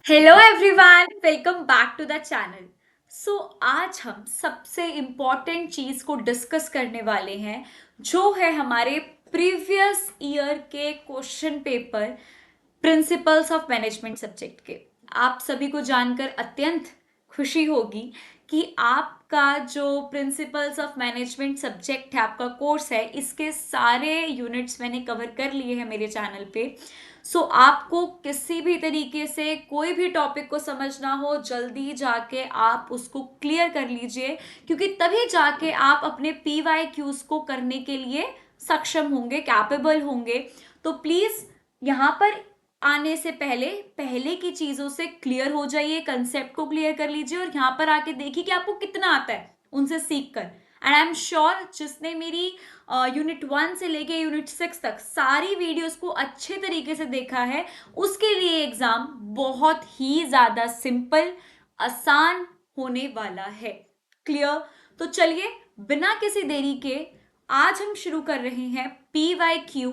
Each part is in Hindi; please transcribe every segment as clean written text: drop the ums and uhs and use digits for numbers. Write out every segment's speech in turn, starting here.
Hello everyone, welcome back to the channel. So आज हम सबसे इम्पॉर्टेंट चीज को डिस्कस करने वाले हैं, जो है हमारे प्रीवियस ईयर के question paper principles of management subject के। आप सभी को जानकर अत्यंत खुशी होगी कि आपका जो प्रिंसिपल्स ऑफ मैनेजमेंट सब्जेक्ट है, आपका कोर्स है, इसके सारे यूनिट्स मैंने कवर कर लिए हैं मेरे चैनल पे। सो आपको किसी भी तरीके से कोई भी टॉपिक को समझना हो, जल्दी जाके आप उसको क्लियर कर लीजिए, क्योंकि तभी जाके आप अपने PYQs को करने के लिए सक्षम होंगे, कैपेबल होंगे। तो प्लीज यहाँ पर आने से पहले पहले की चीजों से क्लियर हो जाइए, कंसेप्ट को क्लियर कर लीजिए और यहाँ पर आके देखिए कि आपको कितना आता है उनसे सीख कर। एंड आई एम श्योर जिसने मेरी यूनिट 1 से लेके यूनिट 6 तक सारी वीडियोस को अच्छे तरीके से देखा है, उसके लिए एग्जाम बहुत ही ज्यादा सिंपल, आसान होने वाला है। क्लियर? तो चलिए बिना किसी देरी के आज हम शुरू कर रहे हैं PYQ।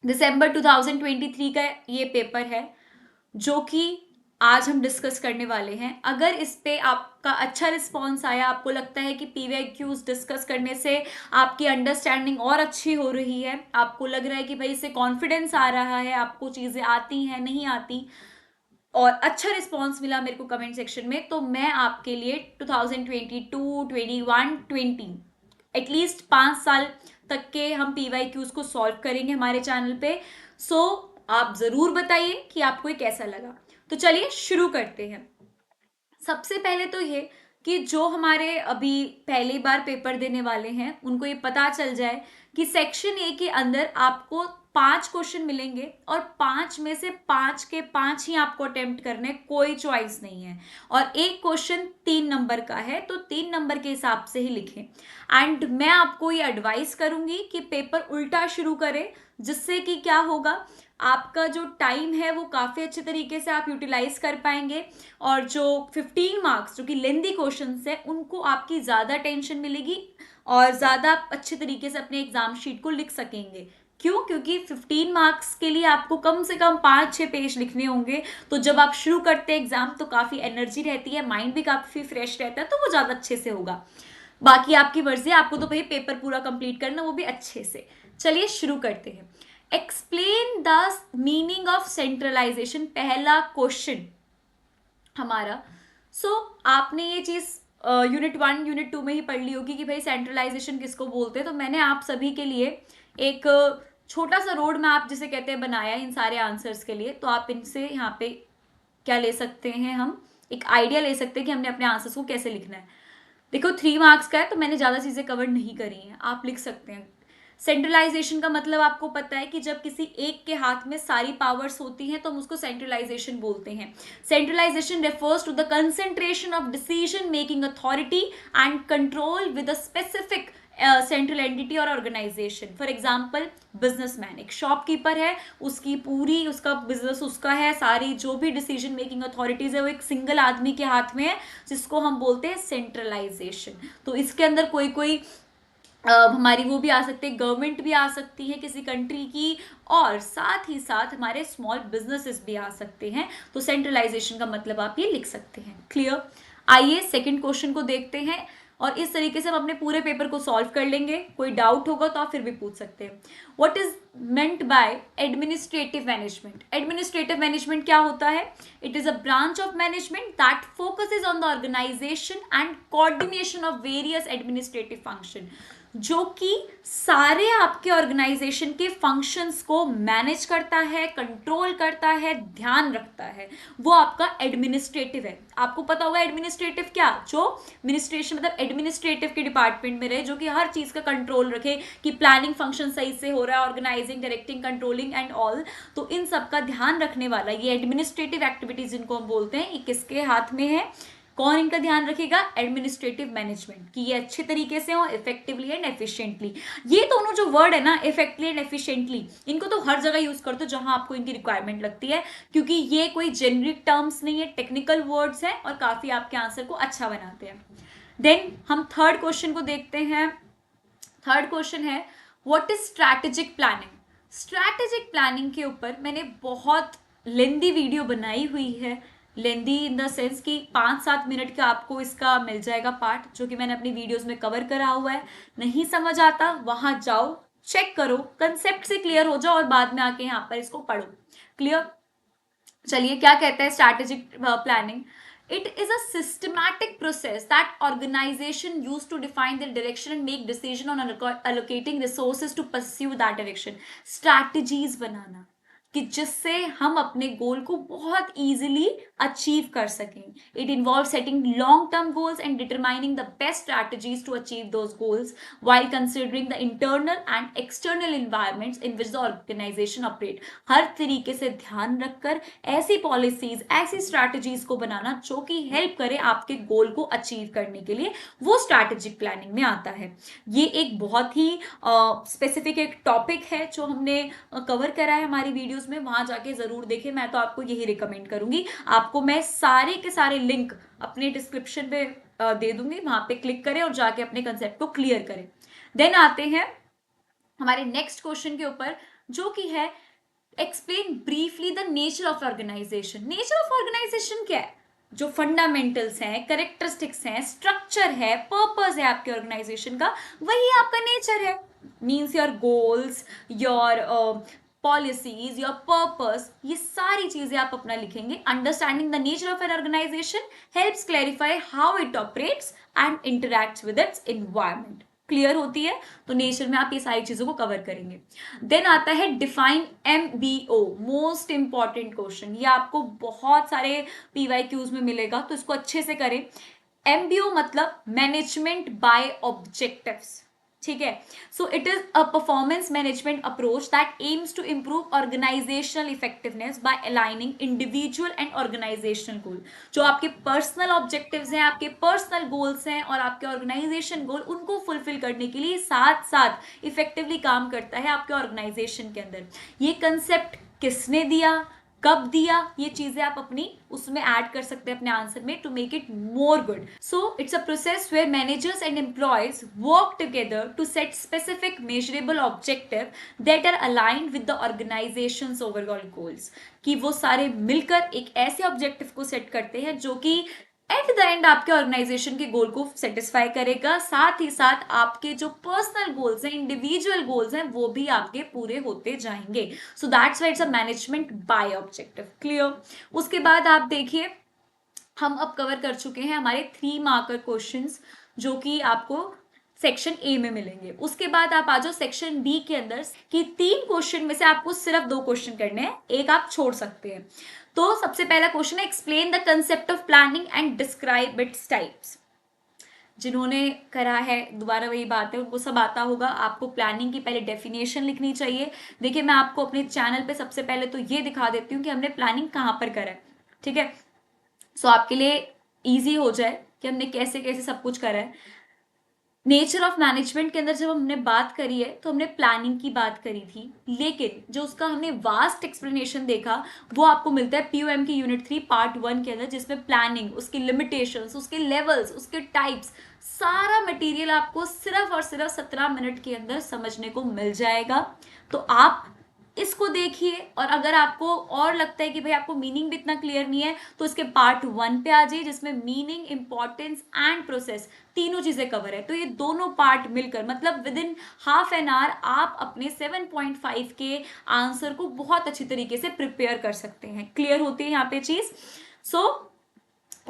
दिसंबर 2023 का ये पेपर है जो कि आज हम डिस्कस करने वाले हैं। अगर इस पे आपका अच्छा रिस्पॉन्स आया, आपको लगता है कि PYQs डिस्कस करने से आपकी अंडरस्टैंडिंग और अच्छी हो रही है, आपको लग रहा है कि भाई इससे कॉन्फिडेंस आ रहा है, आपको चीज़ें आती हैं नहीं आती, और अच्छा रिस्पॉन्स मिला मेरे को कमेंट सेक्शन में, तो मैं आपके लिए 2022, 21, 20 एटलीस्ट 5 साल तक के हम PYQs को सॉल्व करेंगे हमारे चैनल पे। सो आप जरूर बताइए कि आपको ये कैसा लगा। तो चलिए शुरू करते हैं। सबसे पहले तो ये कि जो हमारे अभी पहली बार पेपर देने वाले हैं उनको ये पता चल जाए कि सेक्शन ए के अंदर आपको 5 क्वेश्चन मिलेंगे और 5 में से 5 के 5 ही आपको अटेम्प्ट करने, कोई चॉइस नहीं है। और एक क्वेश्चन 3 नंबर का है, तो 3 नंबर के हिसाब से ही लिखें। एंड मैं आपको ये एडवाइस करूंगी कि पेपर उल्टा शुरू करें, जिससे कि क्या होगा, आपका जो टाइम है वो काफ़ी अच्छे तरीके से आप यूटिलाइज कर पाएंगे, और जो 15 मार्क्स जो कि लेंदी क्वेश्चन है उनको आपकी ज़्यादा टेंशन मिलेगी और ज़्यादा अच्छे तरीके से अपने एग्जाम शीट को लिख सकेंगे। क्यों? क्योंकि 15 मार्क्स के लिए आपको कम से कम 5-6 पेज लिखने होंगे। तो जब आप शुरू करते हैं एग्जाम तो काफ़ी एनर्जी रहती है, माइंड भी काफ़ी फ्रेश रहता है, तो वो ज़्यादा अच्छे से होगा। बाकी आपकी मर्जी है, आपको तो भाई पेपर पूरा कंप्लीट करना, वो भी अच्छे से। चलिए शुरू करते हैं। Explain the meaning of centralisation, पहला क्वेश्चन हमारा। आपने ये चीज यूनिट 1 यूनिट 2 में ही पढ़ ली होगी कि भाई सेंट्रलाइजेशन किसको बोलते हैं। तो मैंने आप सभी के लिए एक छोटा सा रोड मैप जिसे कहते हैं बनाया इन सारे आंसर्स के लिए। तो आप इनसे यहाँ पे क्या ले सकते हैं, हम एक आइडिया ले सकते हैं कि हमने अपने आंसर्स को कैसे लिखना है। देखो 3 मार्क्स का है तो मैंने ज़्यादा चीज़ें कवर नहीं करी हैं, आप लिख सकते हैं। सेंट्रलाइजेशन का मतलब आपको पता है कि जब किसी एक के हाथ में सारी पावर्स होती हैं तो हम उसको सेंट्रलाइजेशन बोलते हैं। Centralisation refers to the concentration of decision making authority and control with a specific central entity और ऑर्गेनाइजेशन। फॉर एग्जाम्पल बिजनेसमैन, एक शॉपकीपर है, उसकी पूरी उसका बिजनेस उसका है, सारी जो भी डिसीजन मेकिंग अथॉरिटीज है वो एक सिंगल आदमी के हाथ में है, जिसको हम बोलते हैं सेंट्रलाइजेशन। तो इसके अंदर कोई कोई हमारी वो भी आ सकती है, गवर्नमेंट भी आ सकती है किसी कंट्री की, और साथ ही साथ हमारे स्मॉल बिजनेसेस भी आ सकते हैं। तो सेंट्रलाइजेशन का मतलब आप ये लिख सकते हैं। क्लियर? आइए सेकंड क्वेश्चन को देखते हैं, और इस तरीके से हम अपने पूरे पेपर को सॉल्व कर लेंगे। कोई डाउट होगा तो आप फिर भी पूछ सकते हैं। What is meant by administrative management? Administrative management क्या होता है? It is a branch of management that focuses on the organisation and coordination of various administrative function, जो कि सारे आपके ऑर्गेनाइजेशन के फंक्शंस को मैनेज करता है, कंट्रोल करता है, ध्यान रखता है। वो आपका एडमिनिस्ट्रेटिव है। आपको पता होगा एडमिनिस्ट्रेटिव क्या, जो मिनिस्ट्रेशन मतलब एडमिनिस्ट्रेटिव के डिपार्टमेंट में रहे, जो कि हर चीज का कंट्रोल रखे कि प्लानिंग फंक्शन सही से हो रहा है, organising, directing, controlling and all. तो इन सब का ध्यान रखने वाला ये एडमिनिस्ट्रेटिव एक्टिविटीज जिनको हम बोलते हैं, ये किसके हाथ में है? कौन इनका ध्यान रखेगा? एडमिनिस्ट्रेटिव मैनेजमेंट, कि ये अच्छे तरीके से हो, इफेक्टिवली एंड एफिशिएंटली। ये दोनों जो वर्ड है ना, इफेक्टिवली एंड एफिशिएंटली, इनको तो हर जगह यूज करते हो जहां आपको इनकी रिक्वायरमेंट लगती है, क्योंकि ये कोई जेनरिक टर्म्स नहीं है, टेक्निकल वर्ड्स हैं और काफी आपके आंसर को अच्छा बनाते हैं। देन हम थर्ड क्वेश्चन को देखते हैं। थर्ड क्वेश्चन है what is strategic planning? Strategic planning के ऊपर मैंने बहुत लेंदी वीडियो बनाई हुई है, लेंदी इन द सेंस कि 5-7 मिनट का आपको इसका मिल जाएगा पार्ट, जो कि मैंने अपनी वीडियोस में कवर करा हुआ है। नहीं समझ आता, वहां जाओ, चेक करो, कंसेप्ट से क्लियर हो जाओ और बाद में आके यहाँ पर इसको पढ़ो। क्लियर? चलिए, क्या कहते हैं strategic planning? It is a systematic process that organization use to define their direction and make decision on allocating resources to pursue that direction. Strategies बनाना कि जिससे हम अपने गोल को बहुत इजीली अचीव कर सकें. It involves setting long-term goals and determining the best strategies to achieve those goals while considering the internal and external environments in which the organization operate. हर तरीके से ध्यान रखकर ऐसी पॉलिसीज, ऐसी स्ट्रैटेजीज को बनाना जो कि हेल्प करे आपके गोल को अचीव करने के लिए, वो स्ट्रैटेजिक प्लानिंग में आता है. ये एक बहुत ही स्पेसिफिक एक टॉपिक है जो हमने कवर करा है हमारी वीडियोस में, वहां जाके जरूर देखें. मैं तो आपको यही रिकमेंड करूंगी. आपको मैं सारे के सारे लिंक अपने डिस्क्रिप्शन में दे दूंगी, वहां पे क्लिक करें और जाके अपने कंसेप्ट को क्लियर करें. देन आते हैं हमारे नेक्स्ट क्वेश्चन के ऊपर, जो कि है explain briefly the nature of organisation. Nature of organisation क्या है? जो फंडामेंटल्स हैं, करेक्टरिस्टिक्स हैं, स्ट्रक्चर है, पर्पस है आपके ऑर्गेनाइजेशन का, वही आपका नेचर है. Means your goals, your policies, your purpose, ये सारी चीजें आप अपना लिखेंगे. Understanding the nature of an organisation helps clarify how it operates and interacts with its environment. Clear होती है? तो नेचर में आप ये सारी चीजों को कवर करेंगे. देन आता है define MBO, most important question. ये आपको बहुत सारे PYQs में मिलेगा, तो इसको अच्छे से करें. MBO मतलब मैनेजमेंट बाय ऑब्जेक्टिव्स. ठीक है? So it is a performance management approach that aims to improve organizational effectiveness by aligning individual and organizational goal. जो आपके पर्सनल ऑब्जेक्टिव्स हैं, आपके पर्सनल गोल्स हैं और आपके ऑर्गेनाइजेशन गोल, उनको फुलफिल करने के लिए साथ साथ इफेक्टिवली काम करता है आपके ऑर्गेनाइजेशन के अंदर. ये कंसेप्ट किसने दिया, कब दिया, ये चीजें आप अपनी उसमें ऐड कर सकते हैं अपने आंसर में to make it more good. So it's a process where managers and employees work together to set specific measurable objective that are aligned with the organisation's overall goals. कि वो सारे मिलकर एक ऐसे ऑब्जेक्टिव को सेट करते हैं जो कि एट द एंड आपके ऑर्गेनाइजेशन के गोल को सेटिस्फाई करेगा. साथ ही साथ आपके जो पर्सनल गोल्स हैं, इंडिविजुअल गोल्स हैं, वो भी आपके पूरे होते जाएंगे. So that's why it's a management by objective. Clear? उसके बाद आप देखिए, हम अब कवर कर चुके हैं हमारे 3 मार्कर क्वेश्चंस जो कि आपको सेक्शन ए में मिलेंगे. उसके बाद आप आ जाओ सेक्शन बी के अंदर कि 3 क्वेश्चन में से आपको सिर्फ 2 क्वेश्चन करने हैं, एक आप छोड़ सकते हैं. तो सबसे पहला क्वेश्चन है explain the concept of planning and describe its types. जिन्होंने करा है, दोबारा वही बात है, उनको सब आता होगा. आपको प्लानिंग की पहले डेफिनेशन लिखनी चाहिए. देखिए, मैं आपको अपने चैनल पे सबसे पहले तो ये दिखा देती हूँ कि हमने प्लानिंग कहाँ पर करा है. ठीक है? सो आपके लिए ईजी हो जाए कि हमने कैसे कैसे सब कुछ करा है. नेचर ऑफ मैनेजमेंट के अंदर जब हमने बात करी है तो हमने प्लानिंग की बात करी थी, लेकिन जो उसका हमने वास्ट एक्सप्लेनेशन देखा वो आपको मिलता है POM की यूनिट 3 पार्ट 1 के अंदर, जिसमें प्लानिंग, उसकी लिमिटेशंस, उसके लेवल्स, उसके टाइप्स, सारा मटेरियल आपको सिर्फ और सिर्फ 17 मिनट के अंदर समझने को मिल जाएगा. तो आप इसको देखिए, और अगर आपको और लगता है कि भाई आपको मीनिंग भी इतना क्लियर नहीं है, तो इसके पार्ट 1 पे आ जाइए, जिसमें मीनिंग, इंपॉर्टेंस एंड प्रोसेस तीनों चीजें कवर है. तो ये दोनों पार्ट मिलकर मतलब with in half an hour आप अपने 7.5 के आंसर को बहुत अच्छी तरीके से प्रिपेयर कर सकते हैं. क्लियर होती है यहाँ पे चीज? सो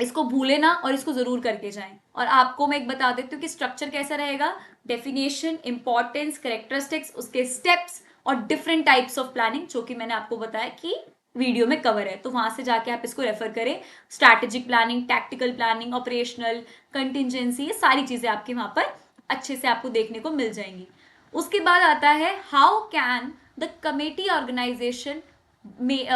इसको भूले ना और इसको जरूर करके जाएं. और आपको मैं एक बता देती हूँ कि स्ट्रक्चर कैसा रहेगा. डेफिनेशन, इंपॉर्टेंस, कैरेक्टरिस्टिक्स, उसके स्टेप्स और डिफरेंट टाइप्स ऑफ प्लानिंग, जो कि मैंने आपको बताया कि वीडियो में कवर है, तो वहां से जाके आप इसको रेफर करें. Strategic planning, tactical planning, operational, contingency, ये सारी चीजें आपके वहां पर अच्छे से आपको देखने को मिल जाएंगी. उसके बाद आता है how can the committee organisation में,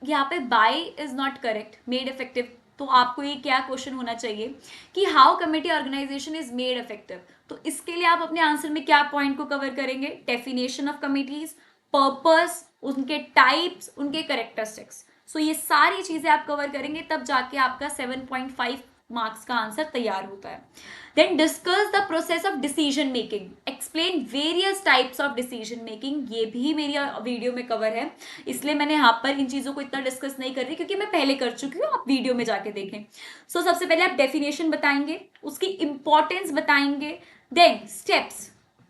यहाँ पे by is not correct, made effective. तो आपको ये क्या क्वेश्चन होना चाहिए कि how committee organisation is made effective. तो इसके लिए आप अपने आंसर में क्या पॉइंट को कवर करेंगे? डेफिनेशन ऑफ कमिटीज, पर्पस, उनके टाइप्स, उनके कैरेक्टरिस्टिक्स. सो ये सारी चीजें आप कवर करेंगे, तब जाके आपका 7.5 मार्क्स का आंसर तैयार होता है। Then discuss the process of decision making, explain various types of decision making, ये भी मेरी वीडियो में कवर है, इसलिए मैंने यहाँ पर इन चीज़ों को इतना डिस्कस नहीं कर रही क्योंकि मैं पहले कर चुकी हूँ, आप वीडियो में जाके देखें। सो सबसे पहले आप डेफिनेशन बताएंगे, उसकी इंपॉर्टेंस बताएंगे, देन स्टेप्स,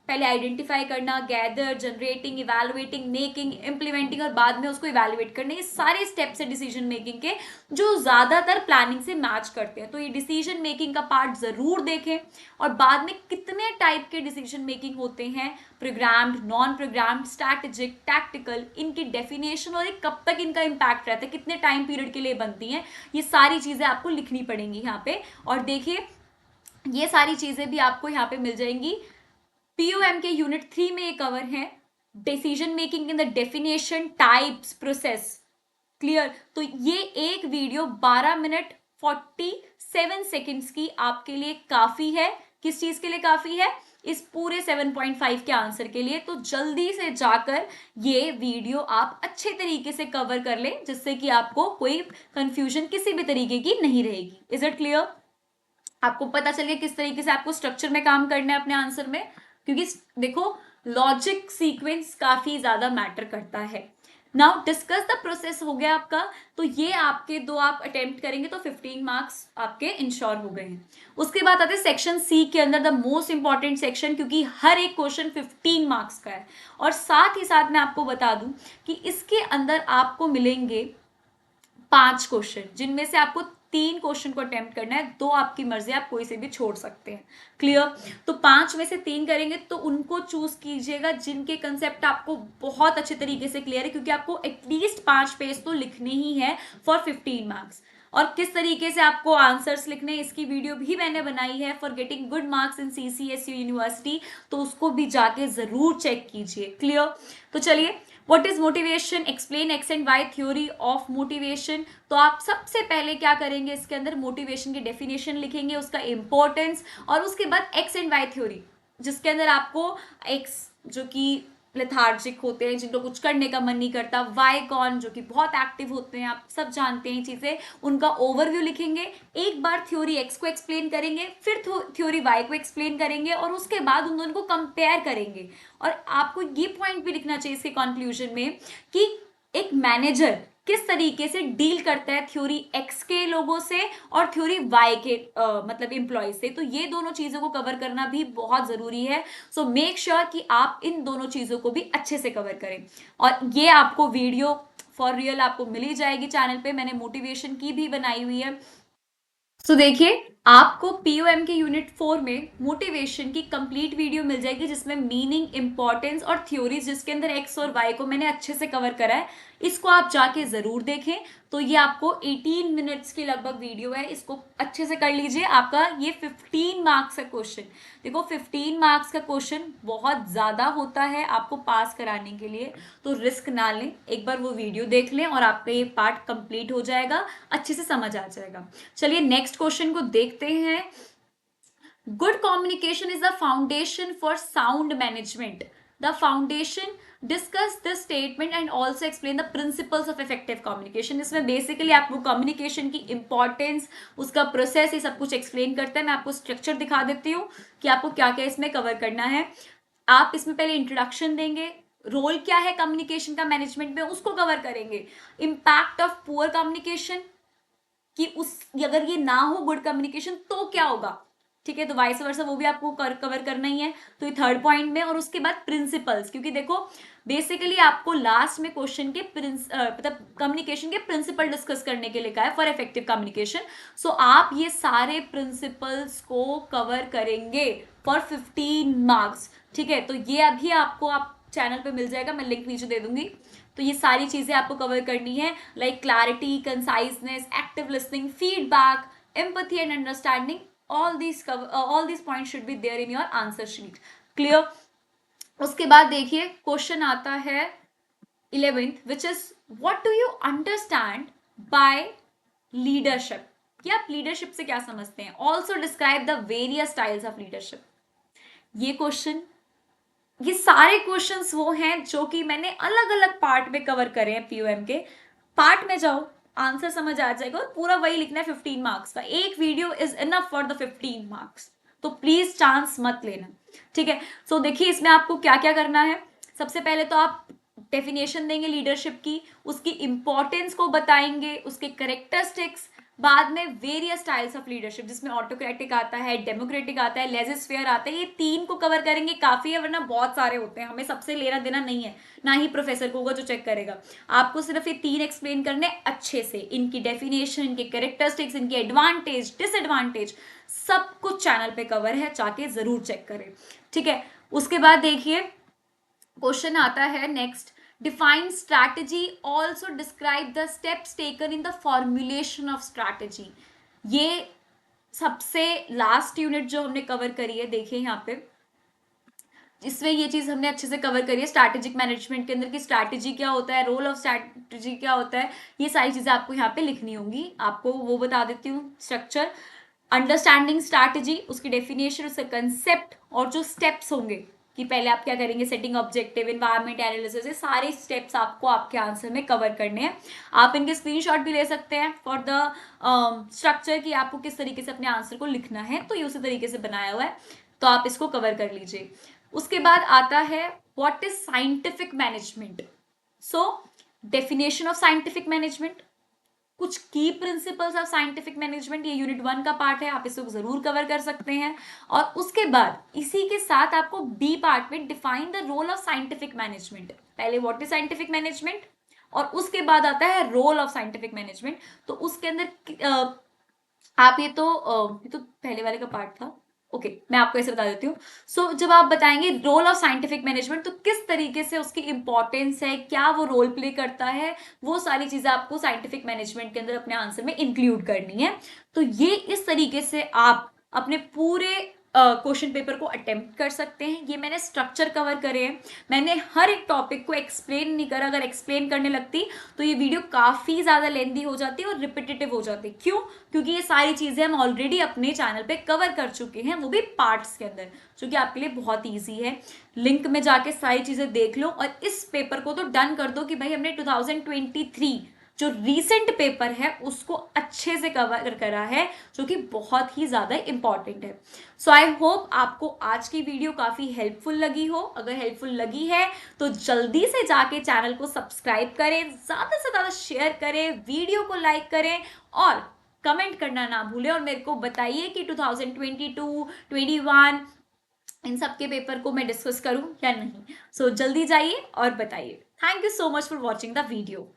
पहले आइडेंटिफाई करना, gather, generating, evaluating, making, implementing और बाद में उसको इवैल्यूएट करना, ये सारे स्टेप्स है डिसीजन मेकिंग के जो ज्यादातर प्लानिंग से मैच करते हैं। तो ये डिसीजन मेकिंग का पार्ट जरूर देखें। और बाद में कितने टाइप के डिसीजन मेकिंग होते हैं, programmed, non programmed, strategic, tactical, इनकी डेफिनेशन और कब तक इनका इम्पैक्ट रहता है, कितने टाइम पीरियड के लिए बनती हैं, ये सारी चीजें आपको लिखनी पड़ेंगी यहाँ पे। और देखिए ये सारी चीजें भी आपको यहाँ पे मिल जाएंगी। पीओएम के यूनिट 3 में ये कवर है, decision making in the definition, types, process. Clear? तो ये एक वीडियो 12 मिनट 47 सेकेंड्स की आपके लिए काफी है। किस चीज के लिए काफी है? इस पूरे 7.5 के आंसर के लिए। तो जल्दी से जाकर ये वीडियो आप अच्छे तरीके से कवर कर लें जिससे कि आपको कोई कंफ्यूजन किसी भी तरीके की नहीं रहेगी। Is it clear? आपको पता चल गया किस तरीके से आपको स्ट्रक्चर में काम करना है अपने आंसर में, क्योंकि देखो लॉजिक सीक्वेंस काफी ज्यादा मैटर करता है। नाउ डिस्कस द प्रोसेस हो गया आपका, तो ये आपके दो आप अटेम्प्ट करेंगे तो 15 मार्क्स आपके इंश्योर हो गए हैं। उसके बाद आते हैं सेक्शन सी के अंदर, द मोस्ट इंपॉर्टेंट सेक्शन, क्योंकि हर एक क्वेश्चन 15 मार्क्स का है। और साथ ही साथ मैं आपको बता दूं कि इसके अंदर आपको मिलेंगे 5 क्वेश्चन, जिनमें से आपको 3 क्वेश्चन को अटेम्प्ट करना है, 2 आपकी मर्जी, आप कोई से भी छोड़ सकते हैं। क्लियर? तो 5 में से 3 करेंगे तो उनको चूज कीजिएगा जिनके कंसेप्ट आपको बहुत अच्छे तरीके से क्लियर है, क्योंकि आपको एटलीस्ट 5 पेज तो लिखने ही है फॉर 15 मार्क्स। और किस तरीके से आपको आंसर्स लिखने, इसकी वीडियो भी मैंने बनाई है for getting good marks in CCSU university, तो उसको भी जाके जरूर चेक कीजिए। क्लियर? तो चलिए, what is motivation, explain X and Y theory of motivation. तो आप सबसे पहले क्या करेंगे, इसके अंदर मोटिवेशन की डेफिनेशन लिखेंगे, उसका इंपॉर्टेंस, और उसके बाद एक्स एंड वाई थ्योरी, जिसके अंदर आपको एक्स जो कि लेथार्जिक होते हैं, जिनको कुछ करने का मन नहीं करता, वाई कौन जो कि बहुत एक्टिव होते हैं, आप सब जानते हैं चीजें, उनका ओवरव्यू लिखेंगे। एक बार थ्योरी एक्स को एक्सप्लेन करेंगे, फिर थ्योरी वाई को एक्सप्लेन करेंगे, और उसके बाद उन दोनों को कंपेयर करेंगे। और आपको ये पॉइंट भी लिखना चाहिए इसके कंक्लूजन में कि एक मैनेजर किस तरीके से डील करता है थ्योरी एक्स के लोगों से और थ्योरी वाई के मतलब एम्प्लॉय से। तो ये दोनों चीजों को कवर करना भी बहुत जरूरी है। सो मेक श्योर कि आप इन दोनों चीजों को भी अच्छे से कवर करें। और ये आपको वीडियो फॉर रियल आपको मिल ही जाएगी चैनल पे, मैंने मोटिवेशन की भी बनाई हुई है। सो देखिए, आपको पीओएम के यूनिट 4 में मोटिवेशन की कंप्लीट वीडियो मिल जाएगी, जिसमें मीनिंग, इंपॉर्टेंस और थ्योरीज, जिसके अंदर एक्स और वाई को मैंने अच्छे से कवर करा है। इसको आप जाके जरूर देखें। तो ये आपको 18 मिनट्स की लगभग वीडियो है, इसको अच्छे से कर लीजिए। आपका ये 15 मार्क्स का क्वेश्चन, देखो 15 मार्क्स का क्वेश्चन बहुत ज्यादा होता है आपको पास कराने के लिए, तो रिस्क ना लें, एक बार वो वीडियो देख लें और आपका ये पार्ट कंप्लीट हो जाएगा, अच्छे से समझ आ जाएगा। चलिए नेक्स्ट क्वेश्चन को देखते हैं। Good communication is the foundation for sound management. The foundation, discuss this statement and also explain the principles of effective communication. इसमें बेसिकली आपको कम्युनिकेशन की इंपॉर्टेंस, उसका प्रोसेस, ये सब कुछ एक्सप्लेन करता है। मैं आपको स्ट्रक्चर दिखा देती हूँ कि आपको क्या क्या इसमें कवर करना है। आप इसमें पहले इंट्रोडक्शन देंगे, रोल क्या है कम्युनिकेशन का मैनेजमेंट में उसको कवर करेंगे, इम्पैक्ट ऑफ पुअर कम्युनिकेशन कि उस अगर ये ना हो गुड कम्युनिकेशन तो क्या होगा, ठीक है, तो वाइस वर्सा वो भी आपको कवर करना ही है। तो ये थर्ड पॉइंट में, और उसके बाद प्रिंसिपल्स, क्योंकि देखो बेसिकली आपको लास्ट में क्वेश्चन के मतलब कम्युनिकेशन के प्रिंसिपल डिस्कस करने के लिए कहा है फॉर इफेक्टिव कम्युनिकेशन। सो आप ये सारे प्रिंसिपल्स को कवर करेंगे फॉर 15 मार्क्स, ठीक है। तो ये अभी आपको आप चैनल पे मिल जाएगा, मैं लिंक नीचे दे दूंगी। तो ये सारी चीजें आपको कवर करनी है, like clarity, conciseness, active listening, feedback, empathy and understanding. all these points should be there in your answer sheet. Clear? उसके बाद देखिए क्वेश्चन आता है 11th, which is what do you understand by leadership? कि आप लीडरशिप से क्या समझते हैं? Also describe the various styles of leadership. ये क्वेश्चन, ये सारे क्वेश्चंस वो हैं जो कि मैंने अलग अलग पार्ट में कवर करे हैं पीओएम के। पार्ट में जाओ, आंसर समझ आ जाएगा और पूरा वही लिखना है 15 मार्क्स का। एक video is enough for the 15 marks, तो प्लीज चांस मत लेना, ठीक है। सो देखिए इसमें आपको क्या क्या करना है। सबसे पहले तो आप डेफिनेशन देंगे लीडरशिप की, उसकी इंपॉर्टेंस को बताएंगे, उसके करेक्टरिस्टिक्स, बाद में वेरियस स्टाइल्स ऑफ लीडरशिप जिसमें ऑटोक्रेटिक आता है, डेमोक्रेटिक आता है, लेजिस्फेयर आता है। ये 3 को कवर करेंगे, काफी है, वरना बहुत सारे होते हैं, हमें सबसे लेना देना नहीं है, ना ही प्रोफेसर को होगा जो चेक करेगा। आपको सिर्फ ये 3 एक्सप्लेन करने अच्छे से, इनकी डेफिनेशन, इनके करेक्टरिस्टिक्स, इनके एडवांटेज डिसएडवांटेज सब कुछ चैनल पे कवर है, जाके जरूर चेक करें, ठीक है। उसके बाद देखिए क्वेश्चन आता है next, define strategy, also describe the steps taken in the formulation of strategy. ये सबसे लास्ट यूनिट जो हमने कवर करी है, देखिए यहाँ पे इसमें ये चीज हमने अच्छे से कवर करी है, स्ट्रैटेजिक मैनेजमेंट के अंदर की स्ट्रैटेजी क्या होता है, रोल ऑफ स्ट्रैटेजी क्या होता है, ये सारी चीजें आपको यहाँ पे लिखनी होंगी। आपको वो बता देती हूँ स्ट्रक्चर, अंडरस्टैंडिंग स्ट्रैटेजी, उसकी डेफिनेशन, उसका कंसेप्ट और जो स्टेप्स होंगे कि पहले आप क्या करेंगे, सेटिंग ऑब्जेक्टिव, एनवायरमेंट एनालिसिस, ये सारे स्टेप्स आपको आपके आंसर में कवर करने हैं। आप इनके स्क्रीनशॉट भी ले सकते हैं फॉर द स्ट्रक्चर कि आपको किस तरीके से अपने आंसर को लिखना है, तो ये उसी तरीके से बनाया हुआ है, तो आप इसको कवर कर लीजिए। उसके बाद आता है what is scientific management. So definition of scientific management, कुछ की प्रिंसिपल्स ऑफ साइंटिफिक मैनेजमेंट, ये यूनिट 1 का पार्ट है, आप इसको जरूर कवर कर सकते हैं। और उसके बाद इसी के साथ आपको बी पार्ट में define the role of scientific management, पहले व्हाट इज साइंटिफिक मैनेजमेंट और उसके बाद आता है रोल ऑफ साइंटिफिक मैनेजमेंट। तो उसके अंदर आप ये तो पहले वाले का पार्ट था, ओके मैं आपको ऐसे बता देती हूँ। सो जब आप बताएंगे रोल ऑफ साइंटिफिक मैनेजमेंट, तो किस तरीके से उसकी इंपॉर्टेंस है, क्या वो रोल प्ले करता है, वो सारी चीजें आपको साइंटिफिक मैनेजमेंट के अंदर अपने आंसर में इंक्लूड करनी है। तो ये इस तरीके से आप अपने पूरे क्वेश्चन पेपर को अटेम्प्ट कर सकते हैं। ये मैंने स्ट्रक्चर कवर करे हैं, मैंने हर एक टॉपिक को एक्सप्लेन नहीं करा, अगर एक्सप्लेन करने लगती तो ये वीडियो काफी ज्यादा लेंदी हो जाती और रिपीटेटिव हो जाती। क्यों? क्योंकि ये सारी चीजें हम ऑलरेडी अपने चैनल पे कवर कर चुके हैं, वो भी पार्ट्स के अंदर, जो कि आपके लिए बहुत ईजी है। लिंक में जाके सारी चीजें देख लो और इस पेपर को तो डन कर दो कि भाई हमने 2023 जो रीसेंट पेपर है उसको अच्छे से कवर करा है, जो कि बहुत ही ज्यादा इंपॉर्टेंट है। सो आई होप आपको आज की वीडियो काफी हेल्पफुल लगी हो। अगर हेल्पफुल लगी है तो जल्दी से जाके चैनल को सब्सक्राइब करें, ज्यादा से ज्यादा शेयर करें, वीडियो को लाइक करें और कमेंट करना ना भूलें और मेरे को बताइए कि 2022, 21 इन सब के पेपर को मैं डिस्कस करूं या नहीं। सो जल्दी जाइए और बताइए। Thank you so much for watching the video.